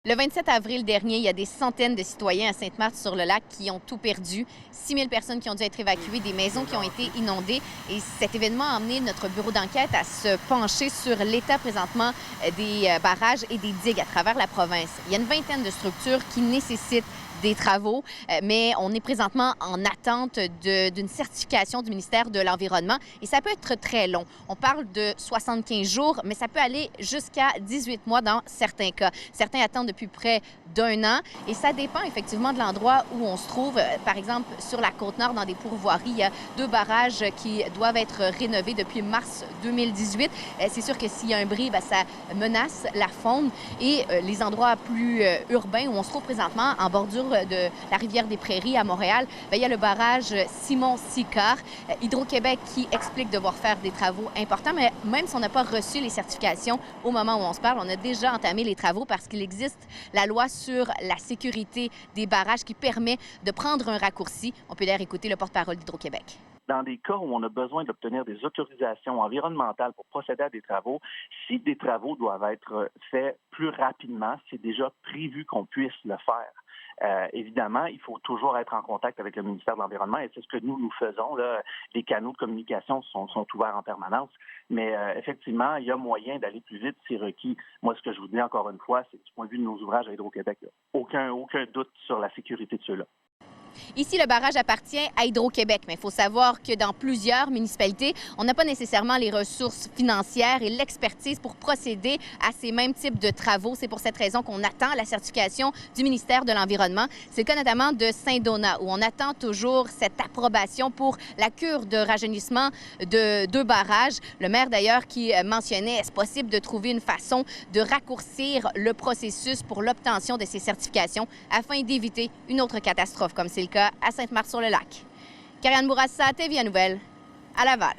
Le 27 avril dernier, il y a des centaines de citoyens à Sainte-Marthe-sur-le-Lac qui ont tout perdu. 6 000 personnes qui ont dû être évacuées, des maisons qui ont été inondées. Et cet événement a amené notre bureau d'enquête à se pencher sur l'état présentement des barrages et des digues à travers la province. Il y a une vingtaine de structures qui nécessitent des travaux, mais on est présentement en attente d'une certification du ministère de l'Environnement et ça peut être très long. On parle de 75 jours, mais ça peut aller jusqu'à 18 mois dans certains cas. Certains attendent depuis près d'1 an et ça dépend effectivement de l'endroit où on se trouve. Par exemple, sur la Côte-Nord, dans des pourvoiries, il y a 2 barrages qui doivent être rénovés depuis mars 2018. C'est sûr que s'il y a un bris, ça menace la faune et les endroits plus urbains où on se trouve présentement, en bordure de la rivière des Prairies à Montréal, il y a le barrage Simon-Sicard. Hydro-Québec qui explique devoir faire des travaux importants, mais même si on n'a pas reçu les certifications au moment où on se parle, on a déjà entamé les travaux parce qu'il existe la loi sur la sécurité des barrages qui permet de prendre un raccourci. On peut d'ailleurs écouter le porte-parole d'Hydro-Québec. Dans des cas où on a besoin d'obtenir des autorisations environnementales pour procéder à des travaux, si des travaux doivent être faits plus rapidement, c'est déjà prévu qu'on puisse le faire. Évidemment, il faut toujours être en contact avec le ministère de l'Environnement et c'est ce que nous faisons. Là. Les canaux de communication sont ouverts en permanence, mais effectivement, il y a moyen d'aller plus vite si requis. Moi, ce que je vous dis encore une fois, c'est du point de vue de nos ouvrages à Hydro-Québec, aucun doute sur la sécurité de ceux-là. Ici, le barrage appartient à Hydro-Québec, mais il faut savoir que dans plusieurs municipalités, on n'a pas nécessairement les ressources financières et l'expertise pour procéder à ces mêmes types de travaux. C'est pour cette raison qu'on attend la certification du ministère de l'Environnement. C'est le cas notamment de Saint-Donat, où on attend toujours cette approbation pour la cure de rajeunissement de 2 barrages. Le maire, d'ailleurs, qui mentionnait, est-ce possible de trouver une façon de raccourcir le processus pour l'obtention de ces certifications afin d'éviter une autre catastrophe comme c'est le cas à Sainte-Marthe-sur-le-Lac. Karianne Bourassa, TVA Nouvelles, à Laval.